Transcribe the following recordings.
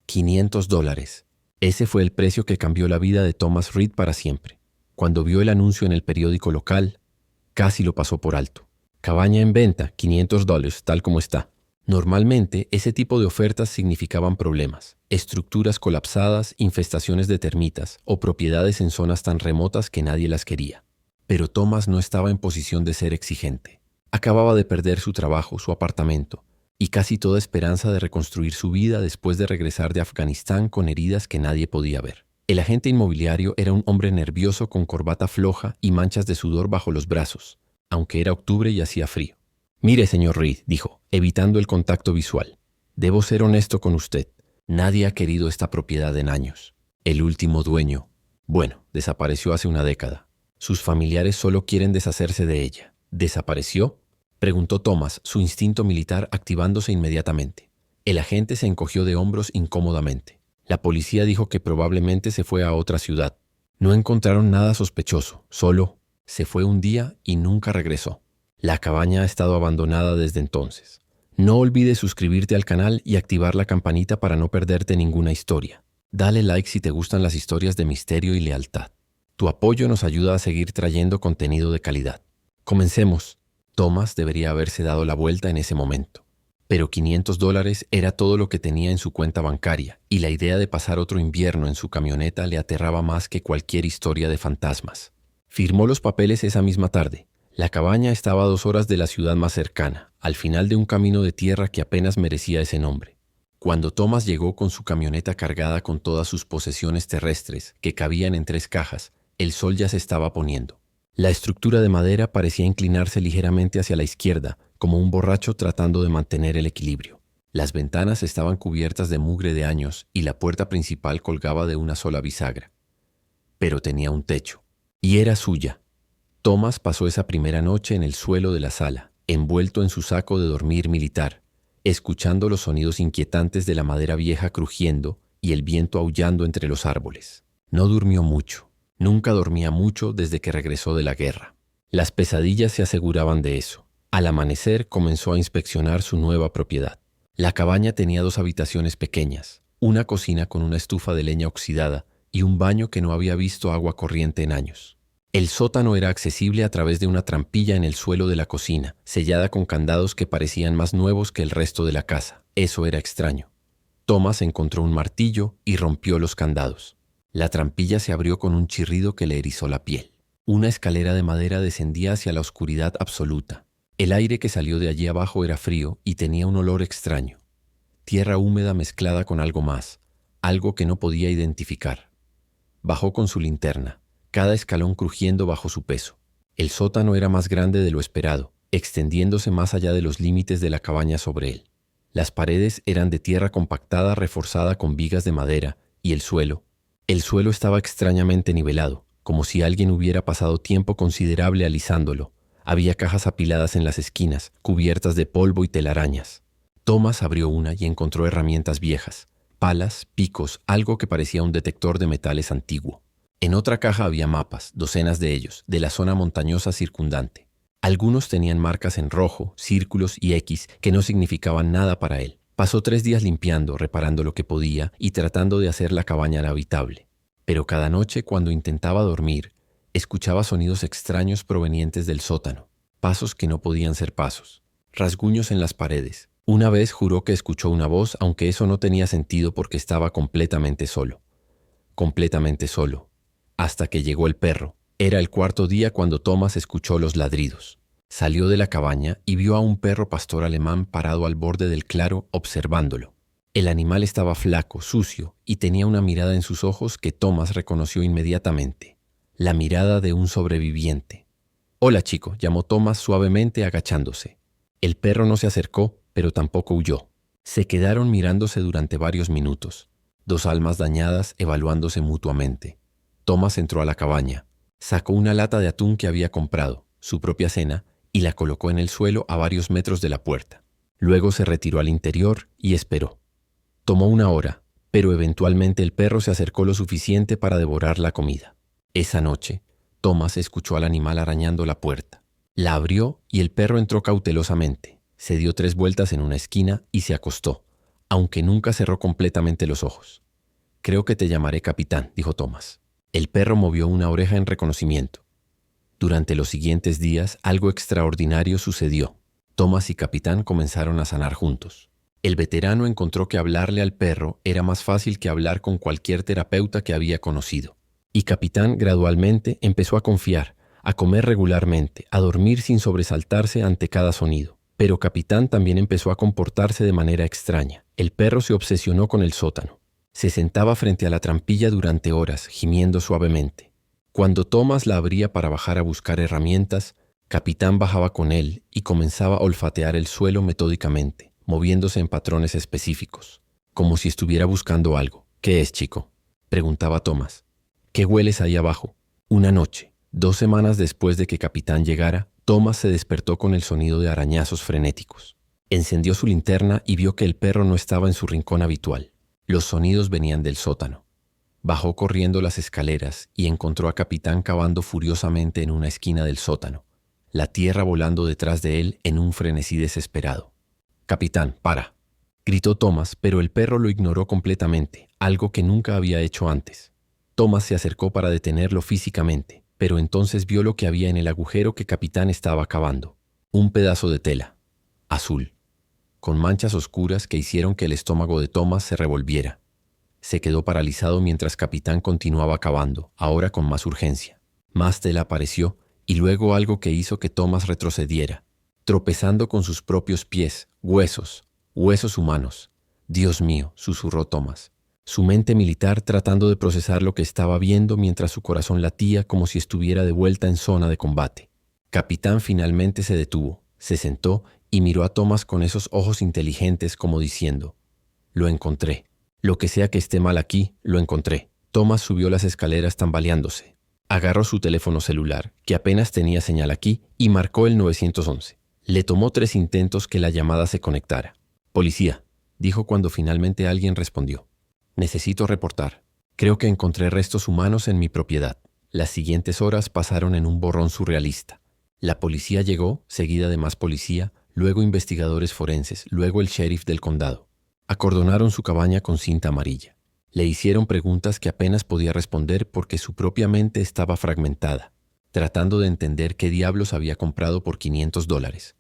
$500. Ese fue el precio que cambió la vida de Thomas Reed para siempre. Cuando vio el anuncio en el periódico local, casi lo pasó por alto. Cabaña en venta, $500, tal como está. Normalmente, ese tipo de ofertas significaban problemas, estructuras colapsadas, infestaciones de termitas o propiedades en zonas tan remotas que nadie las quería. Pero Thomas no estaba en posición de ser exigente. Acababa de perder su trabajo, su apartamento, y casi toda esperanza de reconstruir su vida después de regresar de Afganistán con heridas que nadie podía ver. El agente inmobiliario era un hombre nervioso con corbata floja y manchas de sudor bajo los brazos, aunque era octubre y hacía frío. «Mire, señor Reed», dijo, evitando el contacto visual. «Debo ser honesto con usted. Nadie ha querido esta propiedad en años. El último dueño, bueno, desapareció hace una década. Sus familiares solo quieren deshacerse de ella». «¿Desapareció?», preguntó Thomas, su instinto militar activándose inmediatamente. El agente se encogió de hombros incómodamente. La policía dijo que probablemente se fue a otra ciudad. No encontraron nada sospechoso, solo se fue un día y nunca regresó. La cabaña ha estado abandonada desde entonces. No olvides suscribirte al canal y activar la campanita para no perderte ninguna historia. Dale like si te gustan las historias de misterio y lealtad. Tu apoyo nos ayuda a seguir trayendo contenido de calidad. Comencemos. Thomas debería haberse dado la vuelta en ese momento. Pero $500 era todo lo que tenía en su cuenta bancaria, y la idea de pasar otro invierno en su camioneta le aterraba más que cualquier historia de fantasmas. Firmó los papeles esa misma tarde. La cabaña estaba a 2 horas de la ciudad más cercana, al final de un camino de tierra que apenas merecía ese nombre. Cuando Thomas llegó con su camioneta cargada con todas sus posesiones terrestres, que cabían en 3 cajas, el sol ya se estaba poniendo. La estructura de madera parecía inclinarse ligeramente hacia la izquierda, como un borracho tratando de mantener el equilibrio. Las ventanas estaban cubiertas de mugre de años y la puerta principal colgaba de una sola bisagra. Pero tenía un techo. Y era suya. Thomas pasó esa primera noche en el suelo de la sala, envuelto en su saco de dormir militar, escuchando los sonidos inquietantes de la madera vieja crujiendo y el viento aullando entre los árboles. No durmió mucho. Nunca dormía mucho desde que regresó de la guerra. Las pesadillas se aseguraban de eso. Al amanecer comenzó a inspeccionar su nueva propiedad. La cabaña tenía 2 habitaciones pequeñas, una cocina con una estufa de leña oxidada y un baño que no había visto agua corriente en años. El sótano era accesible a través de una trampilla en el suelo de la cocina, sellada con candados que parecían más nuevos que el resto de la casa. Eso era extraño. Thomas encontró un martillo y rompió los candados. La trampilla se abrió con un chirrido que le erizó la piel. Una escalera de madera descendía hacia la oscuridad absoluta. El aire que salió de allí abajo era frío y tenía un olor extraño. Tierra húmeda mezclada con algo más, algo que no podía identificar. Bajó con su linterna, cada escalón crujiendo bajo su peso. El sótano era más grande de lo esperado, extendiéndose más allá de los límites de la cabaña sobre él. Las paredes eran de tierra compactada reforzada con vigas de madera, y el suelo estaba extrañamente nivelado, como si alguien hubiera pasado tiempo considerable alisándolo. Había cajas apiladas en las esquinas, cubiertas de polvo y telarañas. Thomas abrió una y encontró herramientas viejas, palas, picos, algo que parecía un detector de metales antiguo. En otra caja había mapas, docenas de ellos, de la zona montañosa circundante. Algunos tenían marcas en rojo, círculos y X que no significaban nada para él. Pasó 3 días limpiando, reparando lo que podía y tratando de hacer la cabaña habitable. Pero cada noche, cuando intentaba dormir, escuchaba sonidos extraños provenientes del sótano, pasos que no podían ser pasos, rasguños en las paredes. Una vez juró que escuchó una voz, aunque eso no tenía sentido porque estaba completamente solo. Completamente solo. Hasta que llegó el perro. Era el 4.º día cuando Thomas escuchó los ladridos. Salió de la cabaña y vio a un perro pastor alemán parado al borde del claro observándolo. El animal estaba flaco, sucio, y tenía una mirada en sus ojos que Thomas reconoció inmediatamente. La mirada de un sobreviviente. «Hola, chico», llamó Thomas suavemente agachándose. El perro no se acercó, pero tampoco huyó. Se quedaron mirándose durante varios minutos. 2 almas dañadas evaluándose mutuamente. Thomas entró a la cabaña. Sacó una lata de atún que había comprado, su propia cena, y la colocó en el suelo a varios metros de la puerta. Luego se retiró al interior y esperó. Tomó 1 hora, pero eventualmente el perro se acercó lo suficiente para devorar la comida. Esa noche, Thomas escuchó al animal arañando la puerta. La abrió y el perro entró cautelosamente. Se dio 3 vueltas en una esquina y se acostó, aunque nunca cerró completamente los ojos. «Creo que te llamaré capitán», dijo Thomas. El perro movió una oreja en reconocimiento. Durante los siguientes días, algo extraordinario sucedió. Thomas y Capitán comenzaron a sanar juntos. El veterano encontró que hablarle al perro era más fácil que hablar con cualquier terapeuta que había conocido. Y Capitán gradualmente empezó a confiar, a comer regularmente, a dormir sin sobresaltarse ante cada sonido. Pero Capitán también empezó a comportarse de manera extraña. El perro se obsesionó con el sótano. Se sentaba frente a la trampilla durante horas, gimiendo suavemente. Cuando Thomas la abría para bajar a buscar herramientas, Capitán bajaba con él y comenzaba a olfatear el suelo metódicamente, moviéndose en patrones específicos, como si estuviera buscando algo. «¿Qué es, chico?», preguntaba Thomas. «¿Qué hueles ahí abajo?». Una noche, 2 semanas después de que Capitán llegara, Thomas se despertó con el sonido de arañazos frenéticos. Encendió su linterna y vio que el perro no estaba en su rincón habitual. Los sonidos venían del sótano. Bajó corriendo las escaleras y encontró a Capitán cavando furiosamente en una esquina del sótano, la tierra volando detrás de él en un frenesí desesperado. «Capitán, para», gritó Thomas, pero el perro lo ignoró completamente, algo que nunca había hecho antes. Thomas se acercó para detenerlo físicamente, pero entonces vio lo que había en el agujero que Capitán estaba cavando. Un pedazo de tela, azul, con manchas oscuras que hicieron que el estómago de Thomas se revolviera. Se quedó paralizado mientras Capitán continuaba cavando, ahora con más urgencia. Más tela apareció y luego algo que hizo que Thomas retrocediera, tropezando con sus propios pies, huesos humanos. «Dios mío», susurró Thomas, su mente militar tratando de procesar lo que estaba viendo mientras su corazón latía como si estuviera de vuelta en zona de combate. Capitán finalmente se detuvo, se sentó y miró a Thomas con esos ojos inteligentes como diciendo: «Lo encontré. Lo que sea que esté mal aquí, lo encontré». Thomas subió las escaleras tambaleándose. Agarró su teléfono celular, que apenas tenía señal aquí, y marcó el 911. Le tomó 3 intentos que la llamada se conectara. «Policía», dijo cuando finalmente alguien respondió. «Necesito reportar. Creo que encontré restos humanos en mi propiedad». Las siguientes horas pasaron en un borrón surrealista. La policía llegó, seguida de más policía, luego investigadores forenses, luego el sheriff del condado. Acordonaron su cabaña con cinta amarilla. Le hicieron preguntas que apenas podía responder porque su propia mente estaba fragmentada, tratando de entender qué diablos había comprado por $500.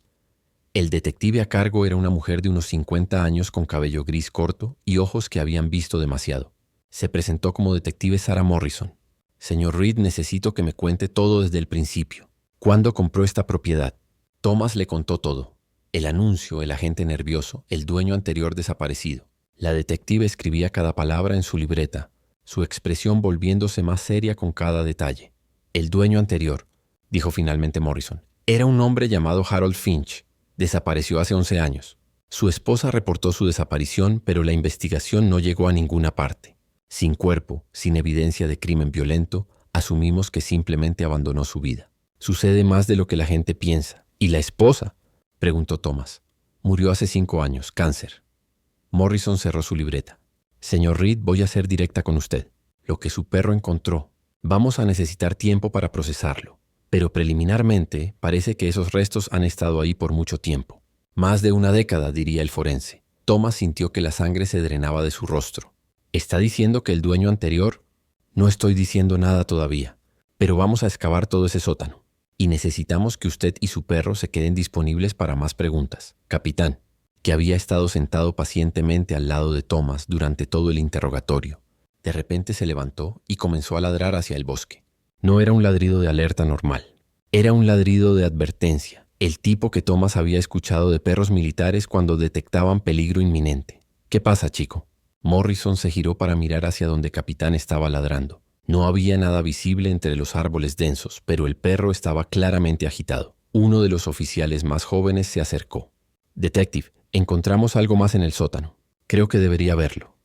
El detective a cargo era una mujer de unos 50 años con cabello gris corto y ojos que habían visto demasiado. Se presentó como detective Sarah Morrison. «Señor Reed, necesito que me cuente todo desde el principio. ¿Cuándo compró esta propiedad?». Thomas le contó todo. El anuncio, el agente nervioso, el dueño anterior desaparecido. La detective escribía cada palabra en su libreta, su expresión volviéndose más seria con cada detalle. «El dueño anterior», dijo finalmente Morrison, «era un hombre llamado Harold Finch. Desapareció hace 11 años. Su esposa reportó su desaparición, pero la investigación no llegó a ninguna parte. Sin cuerpo, sin evidencia de crimen violento, asumimos que simplemente abandonó su vida. Sucede más de lo que la gente piensa. ¿Y la esposa?», preguntó Thomas. «Murió hace 5 años, cáncer». Morrison cerró su libreta. «Señor Reed, voy a ser directa con usted. Lo que su perro encontró, vamos a necesitar tiempo para procesarlo. Pero preliminarmente parece que esos restos han estado ahí por mucho tiempo. Más de 1 década, diría el forense». Thomas sintió que la sangre se drenaba de su rostro. «¿Está diciendo que el dueño anterior?» «No estoy diciendo nada todavía, pero vamos a excavar todo ese sótano. Y necesitamos que usted y su perro se queden disponibles para más preguntas». Capitán, que había estado sentado pacientemente al lado de Thomas durante todo el interrogatorio, de repente se levantó y comenzó a ladrar hacia el bosque. No era un ladrido de alerta normal. Era un ladrido de advertencia, el tipo que Thomas había escuchado de perros militares cuando detectaban peligro inminente. «¿Qué pasa, chico?». Morrison se giró para mirar hacia donde Capitán estaba ladrando. No había nada visible entre los árboles densos, pero el perro estaba claramente agitado. Uno de los oficiales más jóvenes se acercó. «Detective, encontramos algo más en el sótano. Creo que debería verlo».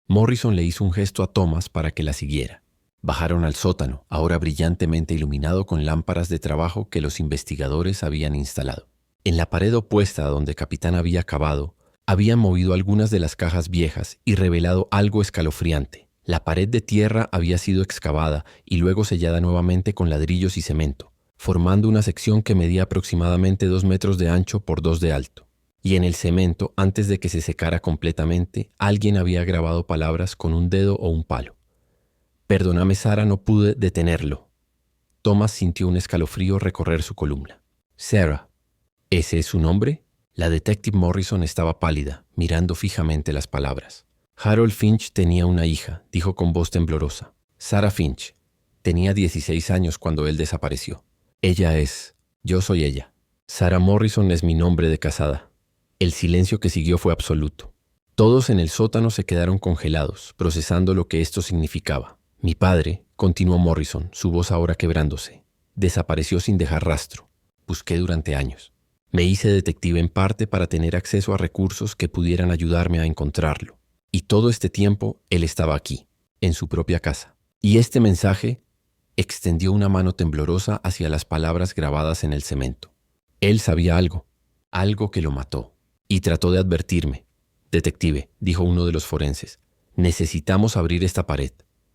Morrison le hizo un gesto a Thomas para que la siguiera. Bajaron al sótano, ahora brillantemente iluminado con lámparas de trabajo que los investigadores habían instalado. En la pared opuesta a donde Capitán había cavado, habían movido algunas de las cajas viejas y revelado algo escalofriante. La pared de tierra había sido excavada y luego sellada nuevamente con ladrillos y cemento, formando una sección que medía aproximadamente 2 metros de ancho por 2 de alto. Y en el cemento, antes de que se secara completamente, alguien había grabado palabras con un dedo o un palo. Perdóname, Sarah, no pude detenerlo. Thomas sintió un escalofrío recorrer su columna. Sarah, ¿ese es su nombre? La detective Morrison estaba pálida, mirando fijamente las palabras. Harold Finch tenía una hija, dijo con voz temblorosa. Sarah Finch. Tenía 16 años cuando él desapareció. Ella es... Yo soy ella. Sarah Morrison es mi nombre de casada. El silencio que siguió fue absoluto. Todos en el sótano se quedaron congelados, procesando lo que esto significaba. Mi padre, continuó Morrison, su voz ahora quebrándose, desapareció sin dejar rastro. Busqué durante años. Me hice detective en parte para tener acceso a recursos que pudieran ayudarme a encontrarlo. Y todo este tiempo él estaba aquí, en su propia casa. Y este mensaje extendió una mano temblorosa hacia las palabras grabadas en el cemento. Él sabía algo que lo mató, y trató de advertirme. Detective, dijo uno de los forenses, necesitamos abrir esta pared.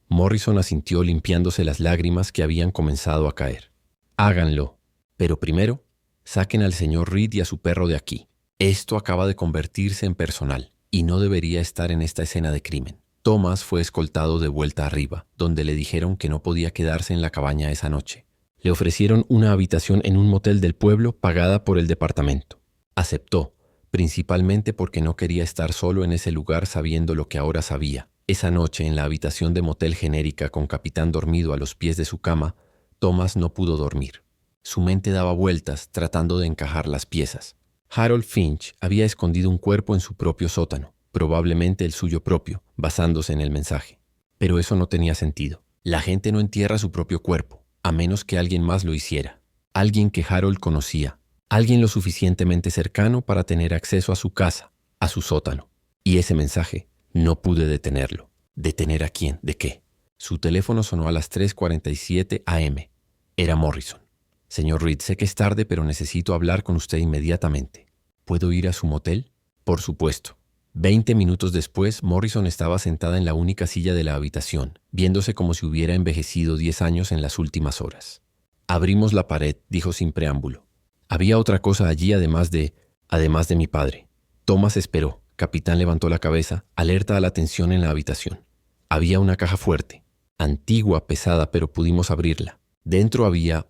Morrison asintió limpiándose las lágrimas que habían comenzado a caer. Háganlo, pero primero, saquen al señor Reed y a su perro de aquí. Esto acaba de convertirse en personal, y no debería estar en esta escena de crimen. Thomas fue escoltado de vuelta arriba, donde le dijeron que no podía quedarse en la cabaña esa noche. Le ofrecieron una habitación en un motel del pueblo pagada por el departamento. Aceptó, principalmente porque no quería estar solo en ese lugar sabiendo lo que ahora sabía. Esa noche, en la habitación de motel genérica con Capitán dormido a los pies de su cama, Thomas no pudo dormir. Su mente daba vueltas tratando de encajar las piezas. Harold Finch había escondido un cuerpo en su propio sótano, probablemente el suyo propio, basándose en el mensaje. Pero eso no tenía sentido. La gente no entierra su propio cuerpo, a menos que alguien más lo hiciera. Alguien que Harold conocía. Alguien lo suficientemente cercano para tener acceso a su casa, a su sótano. Y ese mensaje, no pude detenerlo. ¿Detener a quién? ¿De qué? Su teléfono sonó a las 3:47 a.m. Era Morrison. Señor Reed, sé que es tarde, pero necesito hablar con usted inmediatamente. ¿Puedo ir a su motel? Por supuesto. 20 minutos después, Morrison estaba sentada en la única silla de la habitación, viéndose como si hubiera envejecido 10 años en las últimas horas. Abrimos la pared, dijo sin preámbulo. Había otra cosa allí además de mi padre. Thomas esperó. Capitán levantó la cabeza, alerta a la tensión en la habitación. Había una caja fuerte, antigua, pesada, pero pudimos abrirla. Dentro había...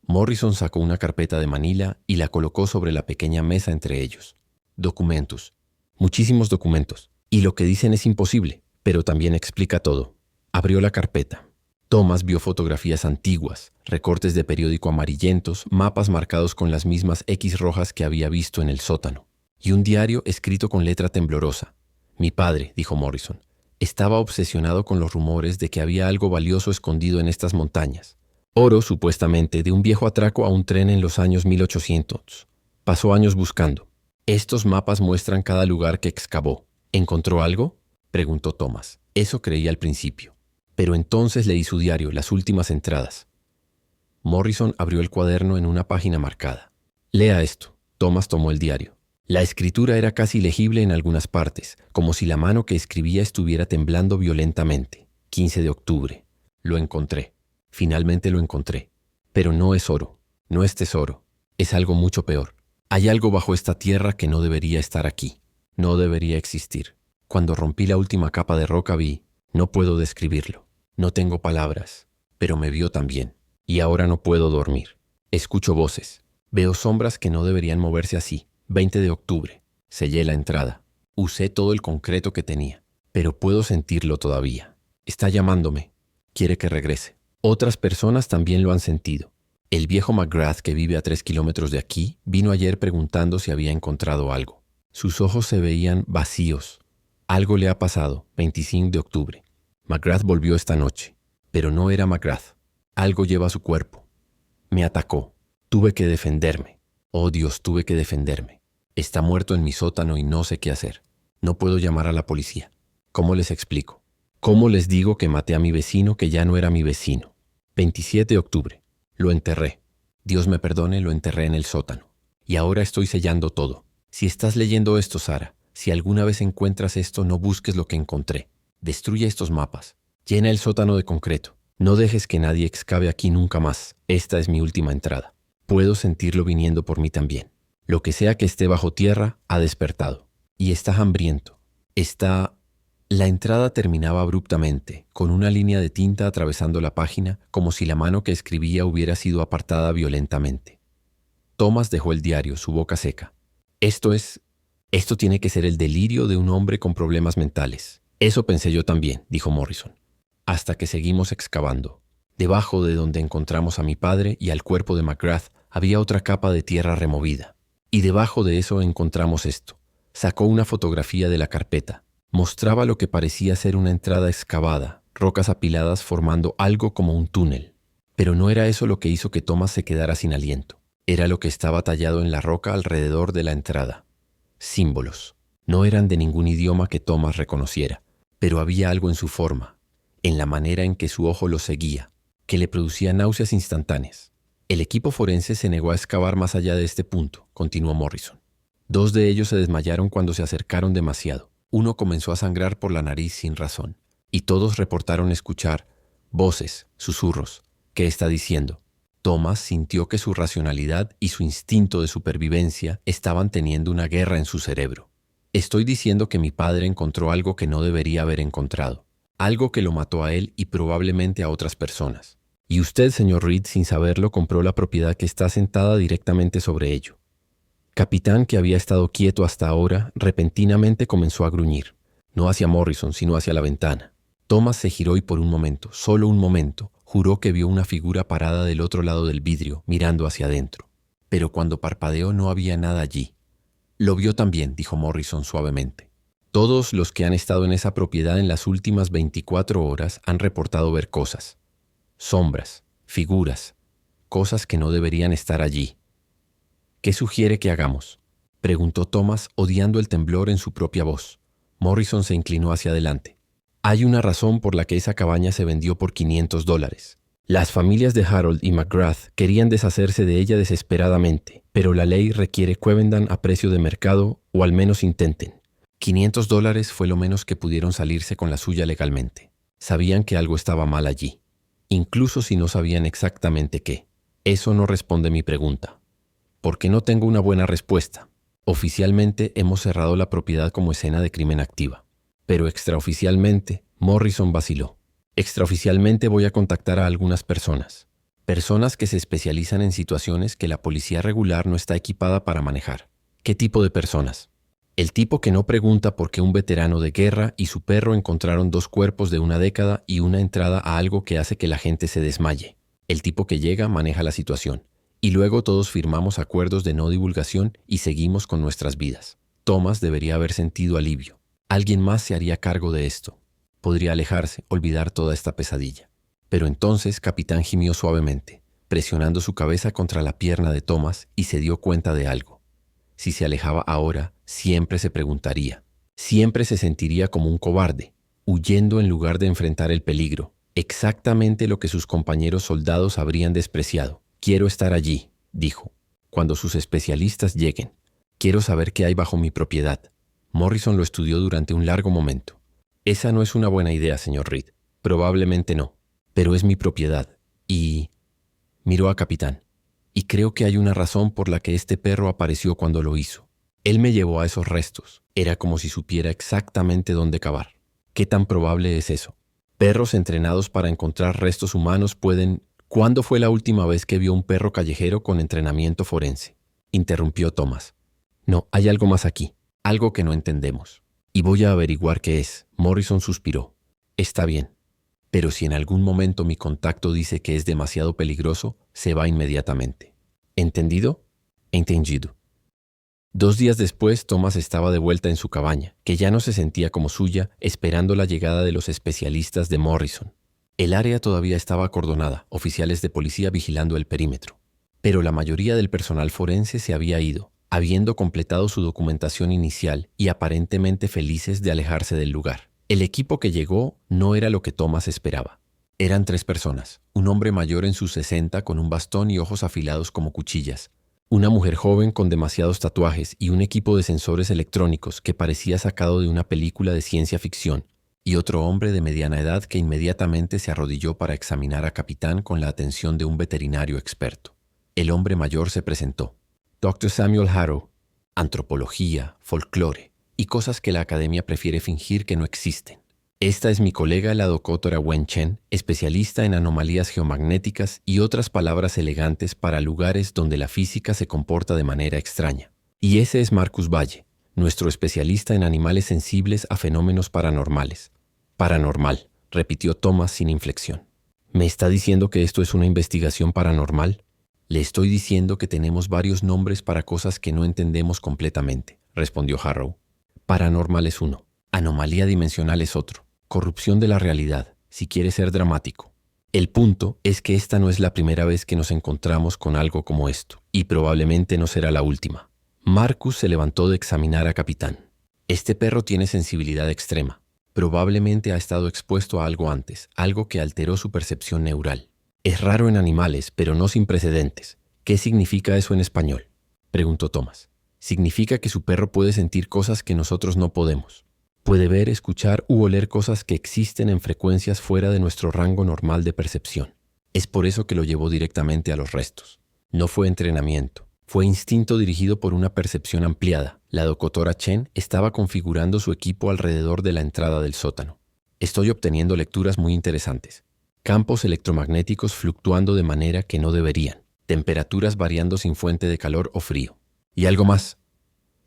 Morrison sacó una carpeta de manila y la colocó sobre la pequeña mesa entre ellos. Documentos. Muchísimos documentos. Y lo que dicen es imposible, pero también explica todo. Abrió la carpeta. Thomas vio fotografías antiguas, recortes de periódico amarillentos, mapas marcados con las mismas X rojas que había visto en el sótano. Y un diario escrito con letra temblorosa. Mi padre, dijo Morrison, estaba obsesionado con los rumores de que había algo valioso escondido en estas montañas. Oro, supuestamente, de un viejo atraco a un tren en los años 1800. Pasó años buscando. Estos mapas muestran cada lugar que excavó. ¿Encontró algo?, preguntó Thomas. Eso creía al principio. Pero entonces leí su diario, las últimas entradas. Morrison abrió el cuaderno en una página marcada. Lea esto. Thomas tomó el diario. La escritura era casi legible en algunas partes, como si la mano que escribía estuviera temblando violentamente. 15 de octubre. Lo encontré. Finalmente lo encontré. Pero no es oro. No es tesoro. Es algo mucho peor. Hay algo bajo esta tierra que no debería estar aquí. No debería existir. Cuando rompí la última capa de roca vi... No puedo describirlo. No tengo palabras. Pero me vio también. Y ahora no puedo dormir. Escucho voces. Veo sombras que no deberían moverse así. 20 de octubre. Sellé la entrada. Usé todo el concreto que tenía. Pero puedo sentirlo todavía. Está llamándome. Quiere que regrese. Otras personas también lo han sentido. El viejo McGrath, que vive a 3 kilómetros de aquí, vino ayer preguntando si había encontrado algo. Sus ojos se veían vacíos. Algo le ha pasado. 25 de octubre. McGrath volvió esta noche. Pero no era McGrath. Algo lleva su cuerpo. Me atacó. Tuve que defenderme. Oh Dios, tuve que defenderme. Está muerto en mi sótano y no sé qué hacer. No puedo llamar a la policía. ¿Cómo les explico? ¿Cómo les digo que maté a mi vecino que ya no era mi vecino? 27 de octubre. Lo enterré. Dios me perdone, lo enterré en el sótano. Y ahora estoy sellando todo. Si estás leyendo esto, Sarah, si alguna vez encuentras esto, no busques lo que encontré. Destruye estos mapas. Llena el sótano de concreto. No dejes que nadie excave aquí nunca más. Esta es mi última entrada. Puedo sentirlo viniendo por mí también. Lo que sea que esté bajo tierra ha despertado. Y está hambriento. Está... La entrada terminaba abruptamente, con una línea de tinta atravesando la página, como si la mano que escribía hubiera sido apartada violentamente. Thomas dejó el diario, su boca seca. Esto tiene que ser el delirio de un hombre con problemas mentales. Eso pensé yo también, dijo Morrison. Hasta que seguimos excavando. Debajo de donde encontramos a mi padre y al cuerpo de McGrath había otra capa de tierra removida. Y debajo de eso encontramos esto. Sacó una fotografía de la carpeta. Mostraba lo que parecía ser una entrada excavada, rocas apiladas formando algo como un túnel. Pero no era eso lo que hizo que Thomas se quedara sin aliento. Era lo que estaba tallado en la roca alrededor de la entrada. Símbolos. No eran de ningún idioma que Thomas reconociera, pero había algo en su forma, en la manera en que su ojo lo seguía, que le producía náuseas instantáneas. El equipo forense se negó a excavar más allá de este punto, continuó Morrison. 2 de ellos se desmayaron cuando se acercaron demasiado. Uno comenzó a sangrar por la nariz sin razón, y todos reportaron escuchar voces, susurros. ¿Qué está diciendo? Thomas sintió que su racionalidad y su instinto de supervivencia estaban teniendo una guerra en su cerebro. Estoy diciendo que mi padre encontró algo que no debería haber encontrado, algo que lo mató a él y probablemente a otras personas. Y usted, señor Reed, sin saberlo, compró la propiedad que está sentada directamente sobre ello. Capitán, que había estado quieto hasta ahora, repentinamente comenzó a gruñir, no hacia Morrison, sino hacia la ventana. Thomas se giró y por un momento, solo un momento, juró que vio una figura parada del otro lado del vidrio, mirando hacia adentro. Pero cuando parpadeó no había nada allí. Lo vio también, dijo Morrison suavemente. Todos los que han estado en esa propiedad en las últimas 24 horas han reportado ver cosas. Sombras, figuras, cosas que no deberían estar allí. ¿Qué sugiere que hagamos?, preguntó Thomas, odiando el temblor en su propia voz. Morrison se inclinó hacia adelante. Hay una razón por la que esa cabaña se vendió por $500. Las familias de Harold y McGrath querían deshacerse de ella desesperadamente, pero la ley requiere que vendan a precio de mercado o al menos intenten. $500 fue lo menos que pudieron salirse con la suya legalmente. Sabían que algo estaba mal allí, incluso si no sabían exactamente qué. Eso no responde mi pregunta. Porque no tengo una buena respuesta. Oficialmente hemos cerrado la propiedad como escena de crimen activa. Pero extraoficialmente, Morrison vaciló. Extraoficialmente voy a contactar a algunas personas. Personas que se especializan en situaciones que la policía regular no está equipada para manejar. ¿Qué tipo de personas? El tipo que no pregunta por qué un veterano de guerra y su perro encontraron 2 cuerpos de una década y una entrada a algo que hace que la gente se desmaye. El tipo que llega, maneja la situación. Y luego todos firmamos acuerdos de no divulgación y seguimos con nuestras vidas. Thomas debería haber sentido alivio. Alguien más se haría cargo de esto. Podría alejarse, olvidar toda esta pesadilla. Pero entonces Capitán gimió suavemente, presionando su cabeza contra la pierna de Thomas, y se dio cuenta de algo. Si se alejaba ahora, siempre se preguntaría. Siempre se sentiría como un cobarde, huyendo en lugar de enfrentar el peligro. Exactamente lo que sus compañeros soldados habrían despreciado. Quiero estar allí, dijo, cuando sus especialistas lleguen. Quiero saber qué hay bajo mi propiedad. Morrison lo estudió durante un largo momento. Esa no es una buena idea, señor Reed. Probablemente no, pero es mi propiedad. Y... miró a Capitán. Y creo que hay una razón por la que este perro apareció cuando lo hizo. Él me llevó a esos restos. Era como si supiera exactamente dónde cavar. ¿Qué tan probable es eso? Perros entrenados para encontrar restos humanos pueden... ¿Cuándo fue la última vez que vio un perro callejero con entrenamiento forense?, interrumpió Thomas. No, hay algo más aquí, algo que no entendemos. Y voy a averiguar qué es. Morrison suspiró. Está bien, pero si en algún momento mi contacto dice que es demasiado peligroso, se va inmediatamente. ¿Entendido? Entendido. 2 días después, Thomas estaba de vuelta en su cabaña, que ya no se sentía como suya, esperando la llegada de los especialistas de Morrison. El área todavía estaba acordonada, oficiales de policía vigilando el perímetro. Pero la mayoría del personal forense se había ido, habiendo completado su documentación inicial y aparentemente felices de alejarse del lugar. El equipo que llegó no era lo que Thomas esperaba. Eran 3 personas, un hombre mayor en sus 60 con un bastón y ojos afilados como cuchillas, una mujer joven con demasiados tatuajes y un equipo de sensores electrónicos que parecía sacado de una película de ciencia ficción, y otro hombre de mediana edad que inmediatamente se arrodilló para examinar a Capitán con la atención de un veterinario experto. El hombre mayor se presentó. Dr. Samuel Harrow. Antropología, folclore y cosas que la academia prefiere fingir que no existen. Esta es mi colega, la doctora Wen Chen, especialista en anomalías geomagnéticas y otras palabras elegantes para lugares donde la física se comporta de manera extraña. Y ese es Marcus Valle, nuestro especialista en animales sensibles a fenómenos paranormales. Paranormal, repitió Thomas sin inflexión. ¿Me está diciendo que esto es una investigación paranormal? Le estoy diciendo que tenemos varios nombres para cosas que no entendemos completamente, respondió Harrow. Paranormal es uno, anomalía dimensional es otro, corrupción de la realidad, si quiere ser dramático. El punto es que esta no es la primera vez que nos encontramos con algo como esto, y probablemente no será la última. Marcus se levantó de examinar a Capitán. Este perro tiene sensibilidad extrema. Probablemente ha estado expuesto a algo antes, algo que alteró su percepción neural. Es raro en animales, pero no sin precedentes. ¿Qué significa eso en español?, preguntó Thomas. Significa que su perro puede sentir cosas que nosotros no podemos. Puede ver, escuchar u oler cosas que existen en frecuencias fuera de nuestro rango normal de percepción. Es por eso que lo llevó directamente a los restos. No fue entrenamiento. Fue instinto dirigido por una percepción ampliada. La doctora Chen estaba configurando su equipo alrededor de la entrada del sótano. Estoy obteniendo lecturas muy interesantes. Campos electromagnéticos fluctuando de manera que no deberían. Temperaturas variando sin fuente de calor o frío. Y algo más.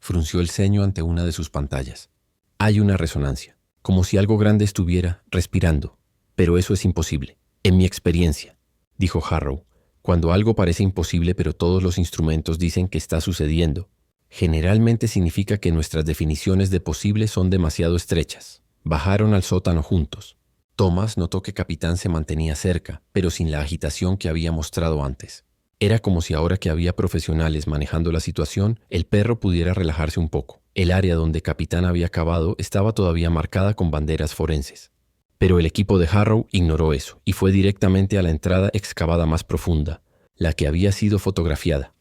Frunció el ceño ante una de sus pantallas. Hay una resonancia, como si algo grande estuviera respirando. Pero eso es imposible. En mi experiencia, dijo Harrow, cuando algo parece imposible pero todos los instrumentos dicen que está sucediendo, generalmente significa que nuestras definiciones de posible son demasiado estrechas. Bajaron al sótano juntos. Thomas notó que Capitán se mantenía cerca, pero sin la agitación que había mostrado antes. Era como si ahora que había profesionales manejando la situación, el perro pudiera relajarse un poco. El área donde Capitán había cavado estaba todavía marcada con banderas forenses. Pero el equipo de Harrow ignoró eso y fue directamente a la entrada excavada más profunda, la que había sido fotografiada.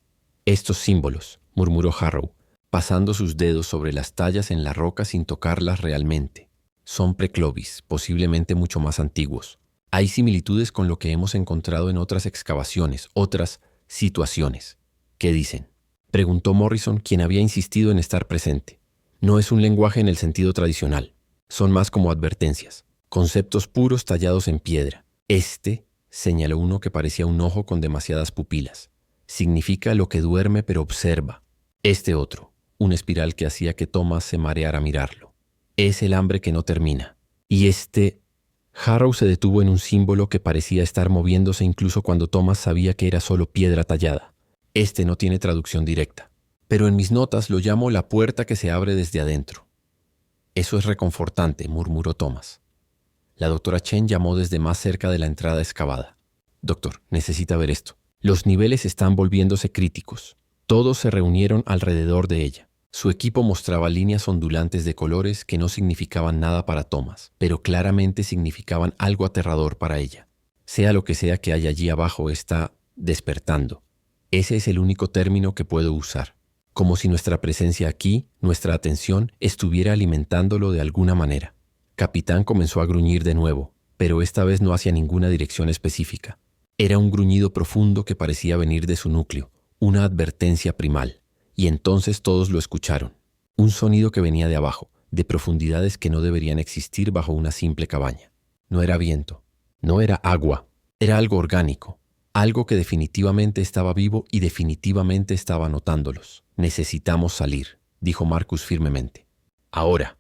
Estos símbolos, murmuró Harrow, pasando sus dedos sobre las tallas en la roca sin tocarlas realmente. Son preclovis, posiblemente mucho más antiguos. Hay similitudes con lo que hemos encontrado en otras excavaciones, otras situaciones. ¿Qué dicen?, preguntó Morrison, quien había insistido en estar presente. No es un lenguaje en el sentido tradicional. Son más como advertencias, conceptos puros tallados en piedra. Señaló uno que parecía un ojo con demasiadas pupilas. Significa lo que duerme pero observa. Este otro, una espiral que hacía que Thomas se mareara a mirarlo. Es el hambre que no termina. Y Harrow se detuvo en un símbolo que parecía estar moviéndose incluso cuando Thomas sabía que era solo piedra tallada. No tiene traducción directa, pero en mis notas lo llamo la puerta que se abre desde adentro. Eso es reconfortante, murmuró Thomas. La doctora Chen llamó desde más cerca de la entrada excavada. Doctor, necesita ver esto. Los niveles están volviéndose críticos. Todos se reunieron alrededor de ella. Su equipo mostraba líneas ondulantes de colores que no significaban nada para Thomas, pero claramente significaban algo aterrador para ella. Sea lo que sea que hay allí abajo, está despertando. Ese es el único término que puedo usar. Como si nuestra presencia aquí, nuestra atención, estuviera alimentándolo de alguna manera. Capitán comenzó a gruñir de nuevo, pero esta vez no hacia ninguna dirección específica. Era un gruñido profundo que parecía venir de su núcleo, una advertencia primal. Y entonces todos lo escucharon. Un sonido que venía de abajo, de profundidades que no deberían existir bajo una simple cabaña. No era viento, no era agua, era algo orgánico, algo que definitivamente estaba vivo y definitivamente estaba notándolos. Necesitamos salir, dijo Marcus firmemente. Ahora.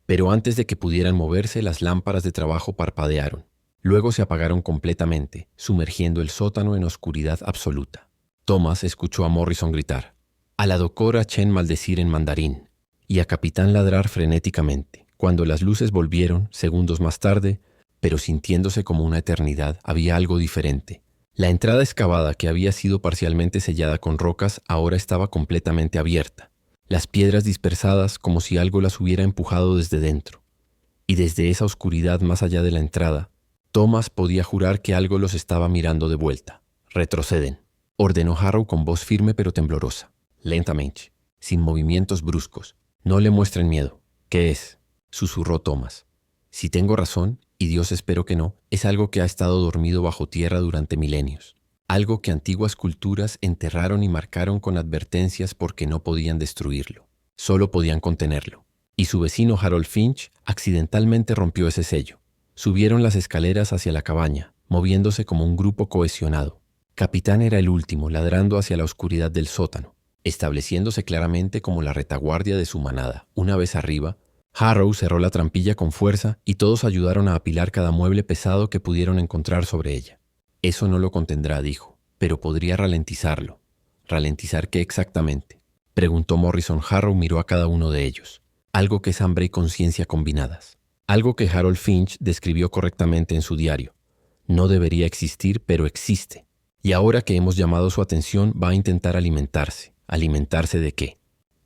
Pero antes de que pudieran moverse, las lámparas de trabajo parpadearon. Luego se apagaron completamente, sumergiendo el sótano en oscuridad absoluta. Thomas escuchó a Morrison gritar, a la doctora Chen maldecir en mandarín y a Capitán ladrar frenéticamente. Cuando las luces volvieron, segundos más tarde, pero sintiéndose como una eternidad, había algo diferente. La entrada excavada, que había sido parcialmente sellada con rocas, ahora estaba completamente abierta. Las piedras dispersadas como si algo las hubiera empujado desde dentro. Y desde esa oscuridad más allá de la entrada, Thomas podía jurar que algo los estaba mirando de vuelta. Retroceden, ordenó Harrow con voz firme pero temblorosa. Lentamente, sin movimientos bruscos. No le muestren miedo. ¿Qué es?, susurró Thomas. Si tengo razón, y Dios espero que no, es algo que ha estado dormido bajo tierra durante milenios. algo que antiguas culturas enterraron y marcaron con advertencias porque no podían destruirlo, solo podían contenerlo. Y su vecino Harold Finch accidentalmente rompió ese sello. Subieron las escaleras hacia la cabaña, moviéndose como un grupo cohesionado. Capitán era el último, ladrando hacia la oscuridad del sótano, estableciéndose claramente como la retaguardia de su manada. Una vez arriba, Harrow cerró la trampilla con fuerza y todos ayudaron a apilar cada mueble pesado que pudieron encontrar sobre ella. Eso no lo contendrá, dijo, pero podría ralentizarlo. ¿Ralentizar qué exactamente?, preguntó Morrison. Harrow miró a cada uno de ellos. Algo que es hambre y conciencia combinadas. Algo que Harold Finch describió correctamente en su diario. No debería existir, pero existe. Y ahora que hemos llamado su atención, va a intentar alimentarse. ¿Alimentarse de qué?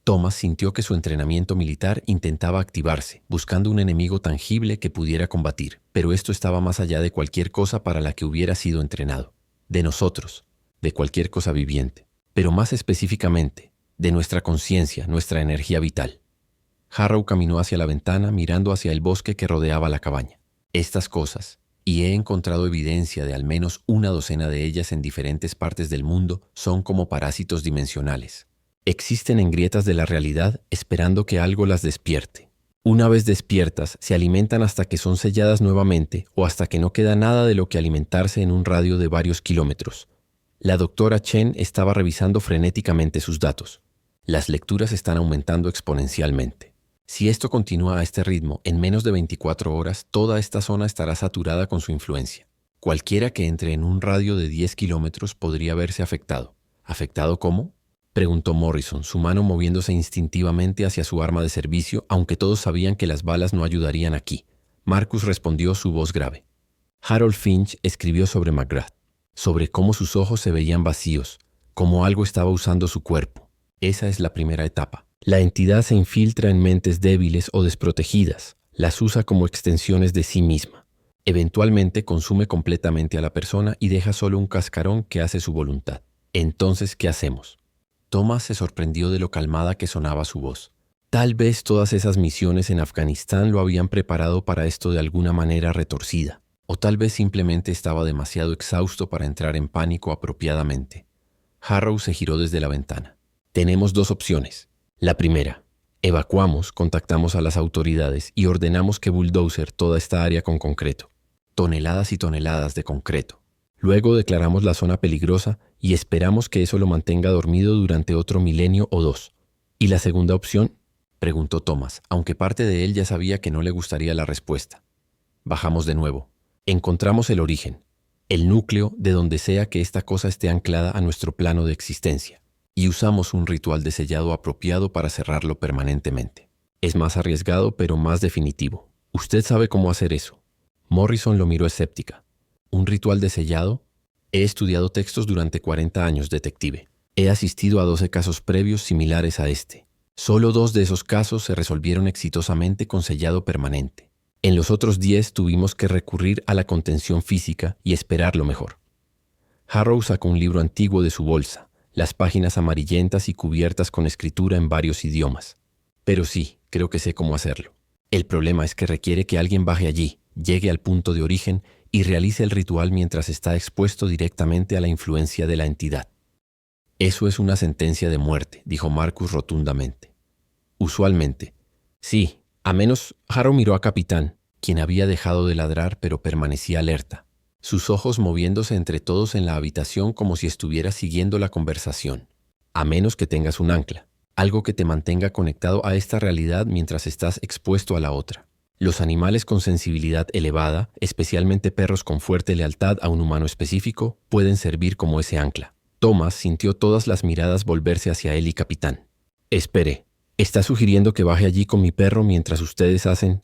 Thomas sintió que su entrenamiento militar intentaba activarse, buscando un enemigo tangible que pudiera combatir, pero esto estaba más allá de cualquier cosa para la que hubiera sido entrenado. De nosotros, de cualquier cosa viviente, pero más específicamente, de nuestra conciencia, nuestra energía vital. Harrow caminó hacia la ventana, mirando hacia el bosque que rodeaba la cabaña. Estas cosas, y he encontrado evidencia de al menos una docena de ellas en diferentes partes del mundo, son como parásitos dimensionales. Existen en grietas de la realidad esperando que algo las despierte. Una vez despiertas, se alimentan hasta que son selladas nuevamente o hasta que no queda nada de lo que alimentarse en un radio de varios kilómetros. La doctora Chen estaba revisando frenéticamente sus datos. Las lecturas están aumentando exponencialmente. Si esto continúa a este ritmo, en menos de 24 horas, toda esta zona estará saturada con su influencia. Cualquiera que entre en un radio de 10 kilómetros podría verse afectado. ¿Afectado cómo?, preguntó Morrison, su mano moviéndose instintivamente hacia su arma de servicio, aunque todos sabían que las balas no ayudarían aquí. Marcus respondió, su voz grave. Harold Finch escribió sobre McGrath, sobre cómo sus ojos se veían vacíos, cómo algo estaba usando su cuerpo. Esa es la primera etapa. La entidad se infiltra en mentes débiles o desprotegidas, las usa como extensiones de sí misma. Eventualmente consume completamente a la persona y deja solo un cascarón que hace su voluntad. Entonces, ¿qué hacemos? Thomas se sorprendió de lo calmada que sonaba su voz. Tal vez todas esas misiones en Afganistán lo habían preparado para esto de alguna manera retorcida, o tal vez simplemente estaba demasiado exhausto para entrar en pánico apropiadamente. Harrow se giró desde la ventana. Tenemos dos opciones. La primera, evacuamos, contactamos a las autoridades y ordenamos que bulldozer toda esta área con concreto. Toneladas y toneladas de concreto. Luego declaramos la zona peligrosa y esperamos que eso lo mantenga dormido durante otro milenio o dos. ¿Y la segunda opción?, preguntó Thomas, aunque parte de él ya sabía que no le gustaría la respuesta. Bajamos de nuevo. Encontramos el origen, el núcleo de donde sea que esta cosa esté anclada a nuestro plano de existencia, y usamos un ritual de sellado apropiado para cerrarlo permanentemente. Es más arriesgado, pero más definitivo. ¿Usted sabe cómo hacer eso? Morrison lo miró escéptica. ¿Un ritual de sellado? He estudiado textos durante 40 años, detective. He asistido a 12 casos previos similares a este. Solo 2 de esos casos se resolvieron exitosamente con sellado permanente. En los otros 10 tuvimos que recurrir a la contención física y esperar lo mejor. Harrow sacó un libro antiguo de su bolsa, las páginas amarillentas y cubiertas con escritura en varios idiomas. Pero sí, creo que sé cómo hacerlo. El problema es que requiere que alguien baje allí, llegue al punto de origen y realice el ritual mientras está expuesto directamente a la influencia de la entidad. Eso es una sentencia de muerte, dijo Marcus rotundamente. Usualmente. Sí, a menos... Harrow miró a Capitán, quien había dejado de ladrar pero permanecía alerta, sus ojos moviéndose entre todos en la habitación como si estuviera siguiendo la conversación. A menos que tengas un ancla, algo que te mantenga conectado a esta realidad mientras estás expuesto a la otra. Los animales con sensibilidad elevada, especialmente perros con fuerte lealtad a un humano específico, pueden servir como ese ancla. Thomas sintió todas las miradas volverse hacia él y Capitán. Espere, ¿está sugiriendo que baje allí con mi perro mientras ustedes hacen...?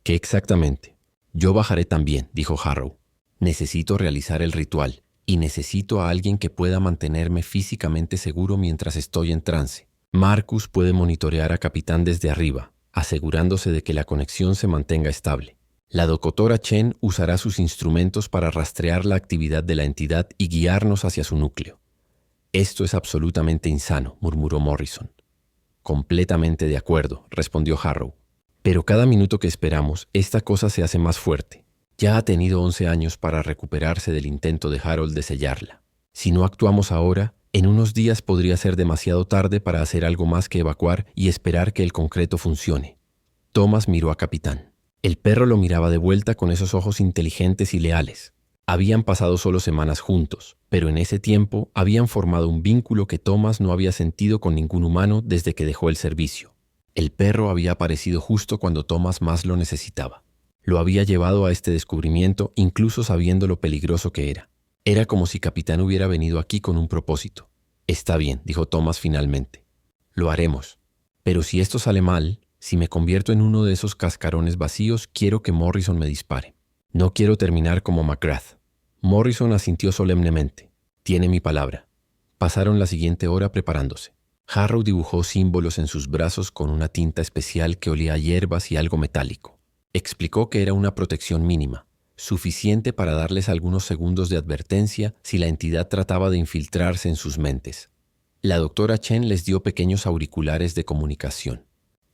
¿Qué exactamente? Yo bajaré también, dijo Harrow. Necesito realizar el ritual, y necesito a alguien que pueda mantenerme físicamente seguro mientras estoy en trance. Marcus puede monitorear a Capitán desde arriba, asegurándose de que la conexión se mantenga estable. La doctora Chen usará sus instrumentos para rastrear la actividad de la entidad y guiarnos hacia su núcleo. Esto es absolutamente insano, murmuró Morrison. Completamente de acuerdo, respondió Harrow. Pero cada minuto que esperamos, esta cosa se hace más fuerte. Ya ha tenido 11 años para recuperarse del intento de Harold de sellarla. Si no actuamos ahora, en unos días podría ser demasiado tarde para hacer algo más que evacuar y esperar que el concreto funcione. Thomas miró a Capitán. El perro lo miraba de vuelta con esos ojos inteligentes y leales. Habían pasado solo semanas juntos, pero en ese tiempo habían formado un vínculo que Thomas no había sentido con ningún humano desde que dejó el servicio. El perro había aparecido justo cuando Thomas más lo necesitaba. Lo había llevado a este descubrimiento incluso sabiendo lo peligroso que era. Era como si Capitán hubiera venido aquí con un propósito. Está bien, dijo Thomas finalmente. Lo haremos. Pero si esto sale mal, si me convierto en uno de esos cascarones vacíos, quiero que Morrison me dispare. No quiero terminar como McGrath. Morrison asintió solemnemente. Tiene mi palabra. Pasaron la siguiente hora preparándose. Harrow dibujó símbolos en sus brazos con una tinta especial que olía a hierbas y algo metálico. Explicó que era una protección mínima, suficiente para darles algunos segundos de advertencia si la entidad trataba de infiltrarse en sus mentes. La doctora Chen les dio pequeños auriculares de comunicación.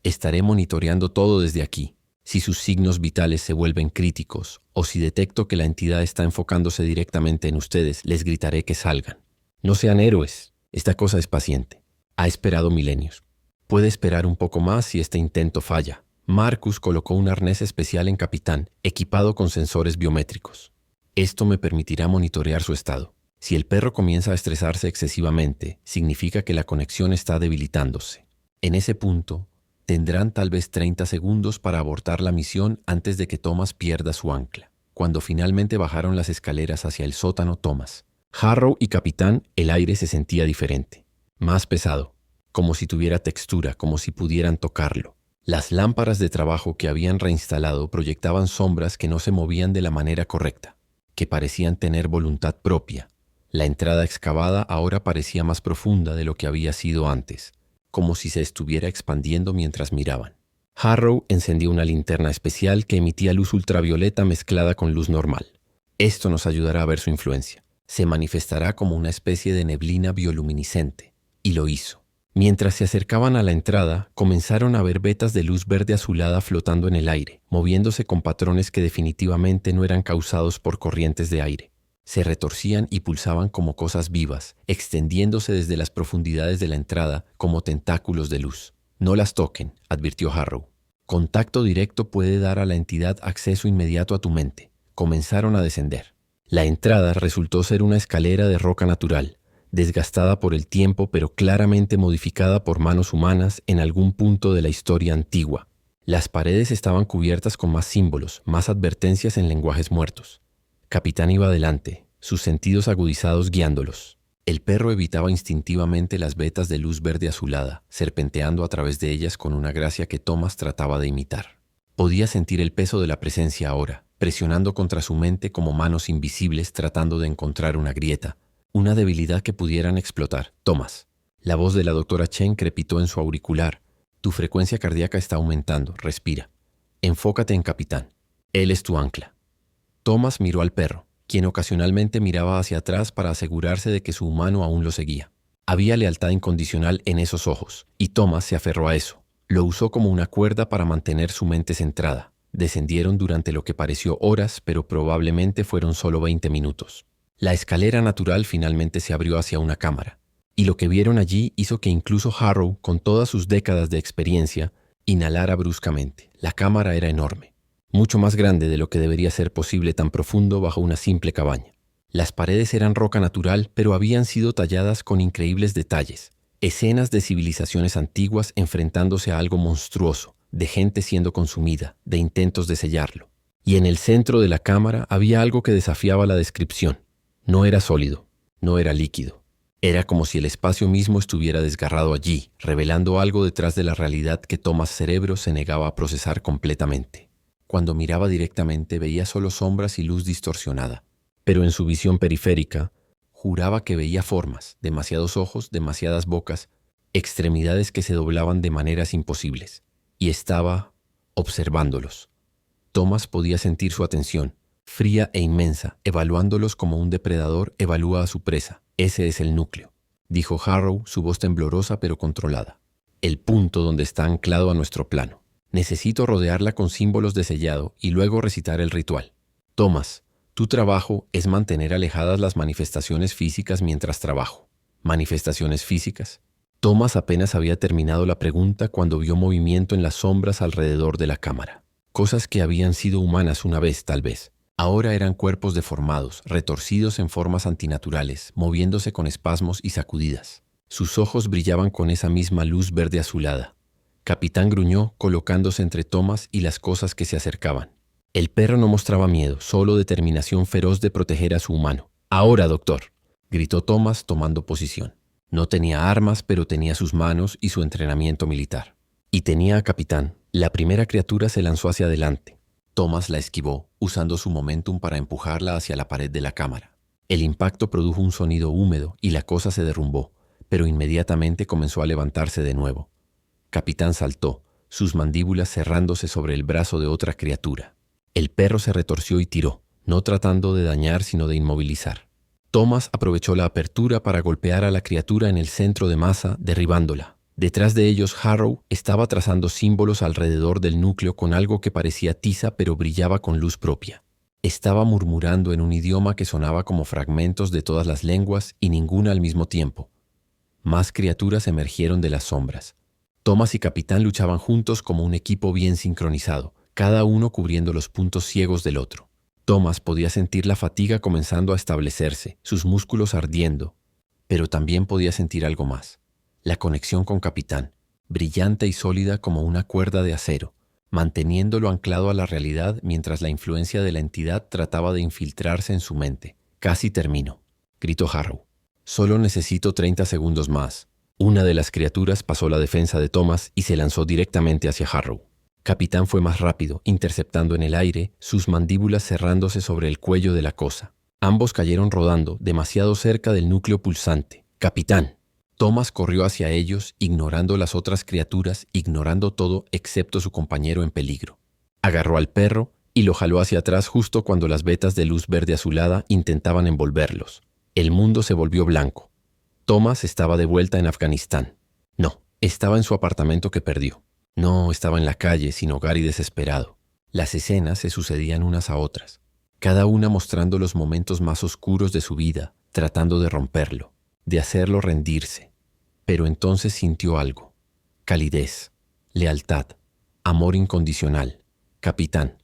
Estaré monitoreando todo desde aquí. Si sus signos vitales se vuelven críticos o si detecto que la entidad está enfocándose directamente en ustedes, les gritaré que salgan. No sean héroes. Esta cosa es paciente. Ha esperado milenios. Puede esperar un poco más si este intento falla. Marcus colocó un arnés especial en Capitán, equipado con sensores biométricos. Esto me permitirá monitorear su estado. Si el perro comienza a estresarse excesivamente, significa que la conexión está debilitándose. En ese punto, tendrán tal vez 30 segundos para abortar la misión antes de que Thomas pierda su ancla. Cuando finalmente bajaron las escaleras hacia el sótano Thomas, Harrow y Capitán, el aire se sentía diferente. Más pesado, como si tuviera textura, como si pudieran tocarlo. Las lámparas de trabajo que habían reinstalado proyectaban sombras que no se movían de la manera correcta, que parecían tener voluntad propia. La entrada excavada ahora parecía más profunda de lo que había sido antes, como si se estuviera expandiendo mientras miraban. Harrow encendió una linterna especial que emitía luz ultravioleta mezclada con luz normal. Esto nos ayudará a ver su influencia. Se manifestará como una especie de neblina bioluminiscente. Y lo hizo. Mientras se acercaban a la entrada, comenzaron a ver vetas de luz verde azulada flotando en el aire, moviéndose con patrones que definitivamente no eran causados por corrientes de aire. Se retorcían y pulsaban como cosas vivas, extendiéndose desde las profundidades de la entrada como tentáculos de luz. No las toquen, advirtió Harrow. Contacto directo puede dar a la entidad acceso inmediato a tu mente. Comenzaron a descender. La entrada resultó ser una escalera de roca natural, desgastada por el tiempo pero claramente modificada por manos humanas en algún punto de la historia antigua. Las paredes estaban cubiertas con más símbolos, más advertencias en lenguajes muertos. Capitán iba adelante, sus sentidos agudizados guiándolos. El perro evitaba instintivamente las vetas de luz verde azulada, serpenteando a través de ellas con una gracia que Thomas trataba de imitar. Podía sentir el peso de la presencia ahora, presionando contra su mente como manos invisibles tratando de encontrar una grieta, una debilidad que pudieran explotar. Thomas. La voz de la doctora Chen crepitó en su auricular. Tu frecuencia cardíaca está aumentando, respira. Enfócate en Capitán. Él es tu ancla. Thomas miró al perro, quien ocasionalmente miraba hacia atrás para asegurarse de que su humano aún lo seguía. Había lealtad incondicional en esos ojos, y Thomas se aferró a eso. Lo usó como una cuerda para mantener su mente centrada. Descendieron durante lo que pareció horas, pero probablemente fueron solo 20 minutos. La escalera natural finalmente se abrió hacia una cámara, y lo que vieron allí hizo que incluso Harrow, con todas sus décadas de experiencia, inhalara bruscamente. La cámara era enorme, mucho más grande de lo que debería ser posible tan profundo bajo una simple cabaña. Las paredes eran roca natural, pero habían sido talladas con increíbles detalles, escenas de civilizaciones antiguas enfrentándose a algo monstruoso, de gente siendo consumida, de intentos de sellarlo. Y en el centro de la cámara había algo que desafiaba la descripción. No era sólido, no era líquido. Era como si el espacio mismo estuviera desgarrado allí, revelando algo detrás de la realidad que Thomas' cerebro se negaba a procesar completamente. Cuando miraba directamente veía solo sombras y luz distorsionada, pero en su visión periférica juraba que veía formas, demasiados ojos, demasiadas bocas, extremidades que se doblaban de maneras imposibles, y estaba observándolos. Thomas podía sentir su atención, fría e inmensa, evaluándolos como un depredador evalúa a su presa. Ese es el núcleo, dijo Harrow, su voz temblorosa pero controlada. El punto donde está anclado a nuestro plano. Necesito rodearla con símbolos de sellado y luego recitar el ritual. Thomas, Tu trabajo es mantener alejadas las manifestaciones físicas mientras trabajo. ¿Manifestaciones físicas? Thomas apenas había terminado la pregunta cuando vio movimiento en las sombras alrededor de la cámara. Cosas que habían sido humanas una vez, tal vez. Ahora eran cuerpos deformados, retorcidos en formas antinaturales, moviéndose con espasmos y sacudidas. Sus ojos brillaban con esa misma luz verde azulada. Capitán gruñó, colocándose entre Thomas y las cosas que se acercaban. El perro no mostraba miedo, solo determinación feroz de proteger a su humano. «Ahora, doctor», gritó Thomas tomando posición. No tenía armas, pero tenía sus manos y su entrenamiento militar. Y tenía a Capitán. La primera criatura se lanzó hacia adelante. Thomas la esquivó, usando su momentum para empujarla hacia la pared de la cámara. El impacto produjo un sonido húmedo y la cosa se derrumbó, pero inmediatamente comenzó a levantarse de nuevo. Capitán saltó, sus mandíbulas cerrándose sobre el brazo de otra criatura. El perro se retorció y tiró, no tratando de dañar sino de inmovilizar. Thomas aprovechó la apertura para golpear a la criatura en el centro de masa, derribándola. Detrás de ellos, Harrow estaba trazando símbolos alrededor del núcleo con algo que parecía tiza pero brillaba con luz propia. Estaba murmurando en un idioma que sonaba como fragmentos de todas las lenguas y ninguna al mismo tiempo. Más criaturas emergieron de las sombras. Thomas y Capitán luchaban juntos como un equipo bien sincronizado, cada uno cubriendo los puntos ciegos del otro. Thomas podía sentir la fatiga comenzando a establecerse, sus músculos ardiendo, pero también podía sentir algo más. La conexión con Capitán, brillante y sólida como una cuerda de acero, manteniéndolo anclado a la realidad mientras la influencia de la entidad trataba de infiltrarse en su mente. «Casi termino», gritó Harrow. «Solo necesito 30 segundos más». Una de las criaturas pasó la defensa de Thomas y se lanzó directamente hacia Harrow. Capitán fue más rápido, interceptando en el aire, sus mandíbulas cerrándose sobre el cuello de la cosa. Ambos cayeron rodando, demasiado cerca del núcleo pulsante. «Capitán». Thomas corrió hacia ellos, ignorando las otras criaturas, ignorando todo excepto su compañero en peligro. Agarró al perro y lo jaló hacia atrás justo cuando las vetas de luz verde azulada intentaban envolverlos. El mundo se volvió blanco. Thomas estaba de vuelta en Afganistán. No, estaba en su apartamento que perdió. No estaba en la calle, sin hogar y desesperado. Las escenas se sucedían unas a otras, cada una mostrando los momentos más oscuros de su vida, tratando de romperlo, de hacerlo rendirse. Pero entonces sintió algo. Calidez, lealtad, amor incondicional. Capitán.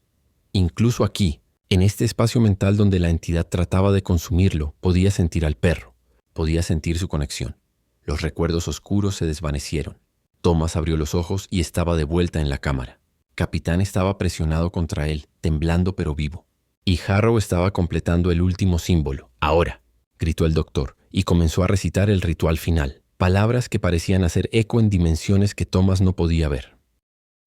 Incluso aquí, en este espacio mental donde la entidad trataba de consumirlo, podía sentir al perro, podía sentir su conexión. Los recuerdos oscuros se desvanecieron. Thomas abrió los ojos y estaba de vuelta en la cámara. Capitán estaba presionado contra él, temblando pero vivo. Y Harrow estaba completando el último símbolo. «Ahora», gritó el doctor, y comenzó a recitar el ritual final. Palabras que parecían hacer eco en dimensiones que Thomas no podía ver.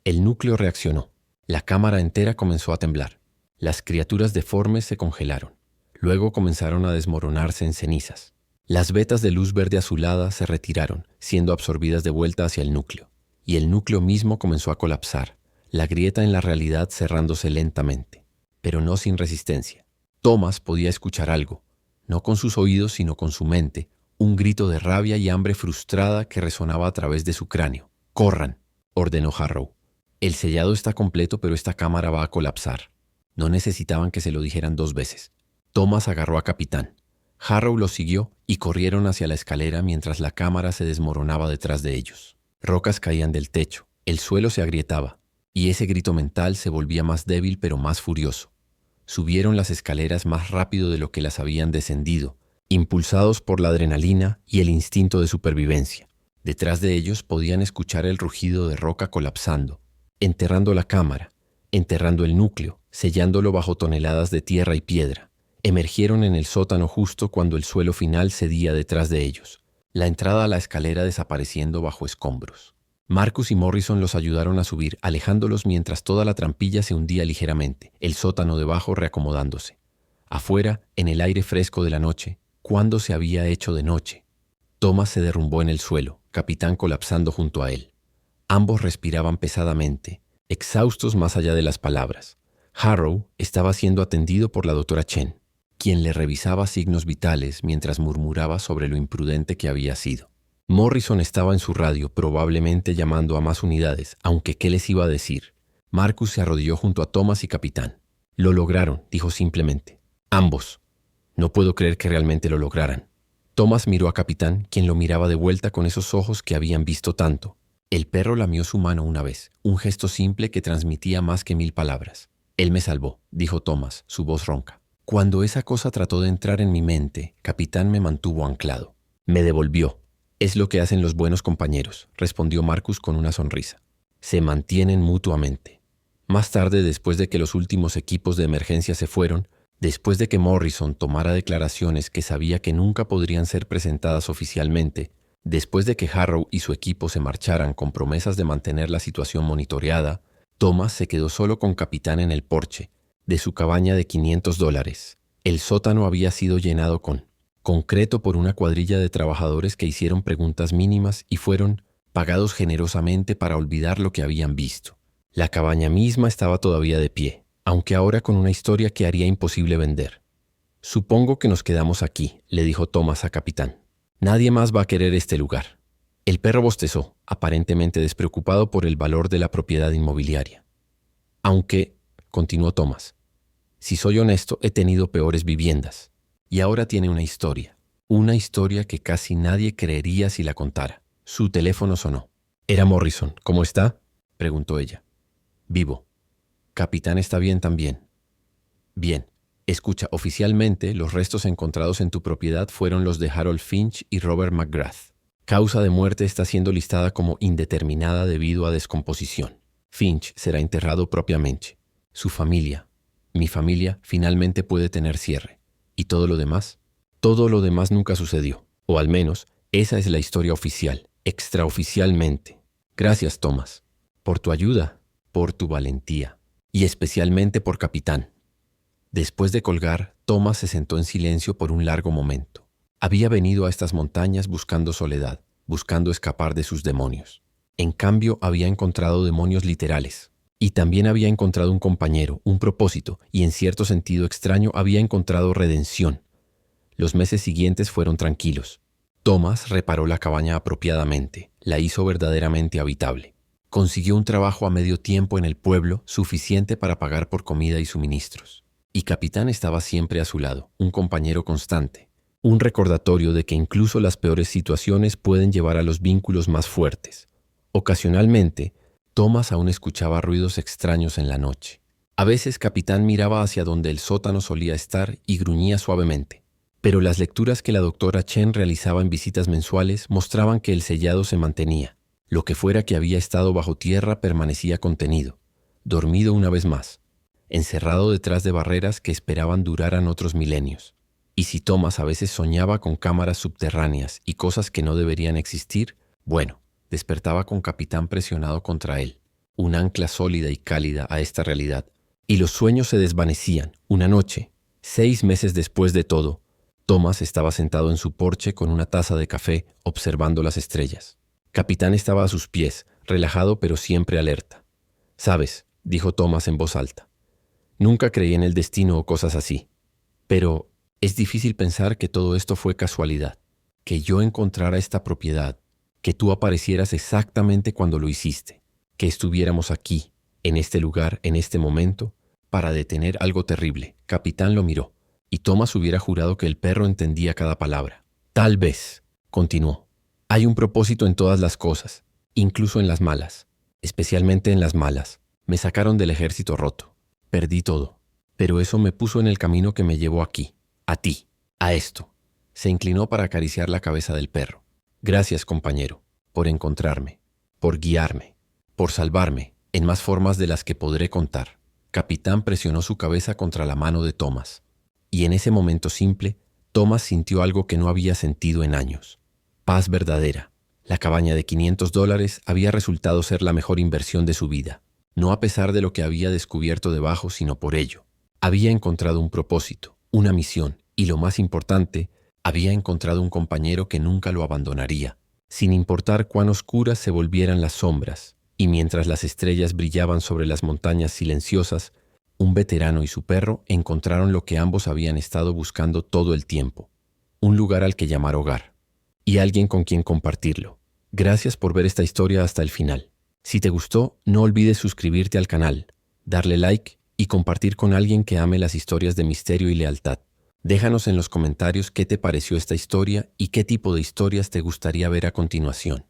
El núcleo reaccionó. La cámara entera comenzó a temblar. Las criaturas deformes se congelaron. Luego comenzaron a desmoronarse en cenizas. Las vetas de luz verde azulada se retiraron, siendo absorbidas de vuelta hacia el núcleo. Y el núcleo mismo comenzó a colapsar, la grieta en la realidad cerrándose lentamente, pero no sin resistencia. Thomas podía escuchar algo, no con sus oídos sino con su mente, un grito de rabia y hambre frustrada que resonaba a través de su cráneo. «Corran», ordenó Harrow. «El sellado está completo, pero esta cámara va a colapsar». No necesitaban que se lo dijeran 2 veces. Thomas agarró a Capitán. Harrow los siguió y corrieron hacia la escalera mientras la cámara se desmoronaba detrás de ellos. Rocas caían del techo, el suelo se agrietaba, y ese grito mental se volvía más débil pero más furioso. Subieron las escaleras más rápido de lo que las habían descendido, impulsados por la adrenalina y el instinto de supervivencia. Detrás de ellos podían escuchar el rugido de roca colapsando, enterrando la cámara, enterrando el núcleo, sellándolo bajo toneladas de tierra y piedra. Emergieron en el sótano justo cuando el suelo final cedía detrás de ellos, la entrada a la escalera desapareciendo bajo escombros. Marcus y Morrison los ayudaron a subir, alejándolos mientras toda la trampilla se hundía ligeramente, el sótano debajo reacomodándose. Afuera, en el aire fresco de la noche, ¿cuándo se había hecho de noche? Thomas se derrumbó en el suelo, Capitán colapsando junto a él. Ambos respiraban pesadamente, exhaustos más allá de las palabras. Harrow estaba siendo atendido por la doctora Chen, quien le revisaba signos vitales mientras murmuraba sobre lo imprudente que había sido. Morrison estaba en su radio, probablemente llamando a más unidades, aunque ¿qué les iba a decir? Marcus se arrodilló junto a Thomas y Capitán. «Lo lograron», dijo simplemente. Ambos. No puedo creer que realmente lo lograran. Thomas miró a Capitán, quien lo miraba de vuelta con esos ojos que habían visto tanto. El perro lamió su mano una vez, un gesto simple que transmitía más que 1000 palabras. Él me salvó, dijo Thomas, su voz ronca. Cuando esa cosa trató de entrar en mi mente, Capitán me mantuvo anclado. Me devolvió. Es lo que hacen los buenos compañeros, respondió Marcus con una sonrisa. Se mantienen mutuamente. Más tarde, después de que los últimos equipos de emergencia se fueron, después de que Morrison tomara declaraciones que sabía que nunca podrían ser presentadas oficialmente, después de que Harrow y su equipo se marcharan con promesas de mantener la situación monitoreada, Thomas se quedó solo con Capitán en el porche de su cabaña de $500. El sótano había sido llenado con concreto por una cuadrilla de trabajadores que hicieron preguntas mínimas y fueron pagados generosamente para olvidar lo que habían visto. La cabaña misma estaba todavía de pie, aunque ahora con una historia que haría imposible vender. Supongo que nos quedamos aquí, le dijo Thomas a Capitán. Nadie más va a querer este lugar. El perro bostezó, aparentemente despreocupado por el valor de la propiedad inmobiliaria. Aunque, continuó Thomas, si soy honesto, he tenido peores viviendas. Y ahora tiene una historia que casi nadie creería si la contara. Su teléfono sonó. Era Morrison. ¿Cómo está?, preguntó ella. Vivo. Capitán está bien también. Bien. Escucha, oficialmente los restos encontrados en tu propiedad fueron los de Harold Finch y Robert McGrath. Causa de muerte está siendo listada como indeterminada debido a descomposición. Finch será enterrado propiamente. Su familia, mi familia, finalmente puede tener cierre. ¿Y todo lo demás? Todo lo demás nunca sucedió. O al menos, esa es la historia oficial, extraoficialmente. Gracias, Thomas, por tu ayuda, por tu valentía, y especialmente por Capitán. Después de colgar, Thomas se sentó en silencio por un largo momento. Había venido a estas montañas buscando soledad, buscando escapar de sus demonios. En cambio, había encontrado demonios literales. Y también había encontrado un compañero, un propósito, y en cierto sentido extraño había encontrado redención. Los meses siguientes fueron tranquilos. Thomas reparó la cabaña apropiadamente, la hizo verdaderamente habitable. Consiguió un trabajo a medio tiempo en el pueblo, suficiente para pagar por comida y suministros. Y Capitán estaba siempre a su lado, un compañero constante, un recordatorio de que incluso las peores situaciones pueden llevar a los vínculos más fuertes. Ocasionalmente, Thomas aún escuchaba ruidos extraños en la noche. A veces Capitán miraba hacia donde el sótano solía estar y gruñía suavemente. Pero las lecturas que la doctora Chen realizaba en visitas mensuales mostraban que el sellado se mantenía. Lo que fuera que había estado bajo tierra permanecía contenido, dormido una vez más, encerrado detrás de barreras que esperaban duraran otros milenios. Y si Thomas a veces soñaba con cámaras subterráneas y cosas que no deberían existir, bueno, despertaba con Capitán presionado contra él, un ancla sólida y cálida a esta realidad. Y los sueños se desvanecían. Una noche, 6 meses después de todo, Thomas estaba sentado en su porche con una taza de café, observando las estrellas. Capitán estaba a sus pies, relajado pero siempre alerta. «Sabes», dijo Thomas en voz alta, «nunca creí en el destino o cosas así. Pero es difícil pensar que todo esto fue casualidad, que yo encontrara esta propiedad, que tú aparecieras exactamente cuando lo hiciste, que estuviéramos aquí, en este lugar, en este momento, para detener algo terrible». Capitán lo miró, y Thomas hubiera jurado que el perro entendía cada palabra. «Tal vez», continuó, «hay un propósito en todas las cosas, incluso en las malas, especialmente en las malas. Me sacaron del ejército roto, perdí todo, pero eso me puso en el camino que me llevó aquí, a ti, a esto». Se inclinó para acariciar la cabeza del perro. «Gracias, compañero, por encontrarme, por guiarme, por salvarme, en más formas de las que podré contar». Capitán presionó su cabeza contra la mano de Thomas. Y en ese momento simple, Thomas sintió algo que no había sentido en años. Paz verdadera. La cabaña de $500 había resultado ser la mejor inversión de su vida. No a pesar de lo que había descubierto debajo, sino por ello. Había encontrado un propósito, una misión, y lo más importante, había encontrado un compañero que nunca lo abandonaría, sin importar cuán oscuras se volvieran las sombras, y mientras las estrellas brillaban sobre las montañas silenciosas, un veterano y su perro encontraron lo que ambos habían estado buscando todo el tiempo, un lugar al que llamar hogar, y alguien con quien compartirlo. Gracias por ver esta historia hasta el final. Si te gustó, no olvides suscribirte al canal, darle like y compartir con alguien que ame las historias de misterio y lealtad. Déjanos en los comentarios qué te pareció esta historia y qué tipo de historias te gustaría ver a continuación.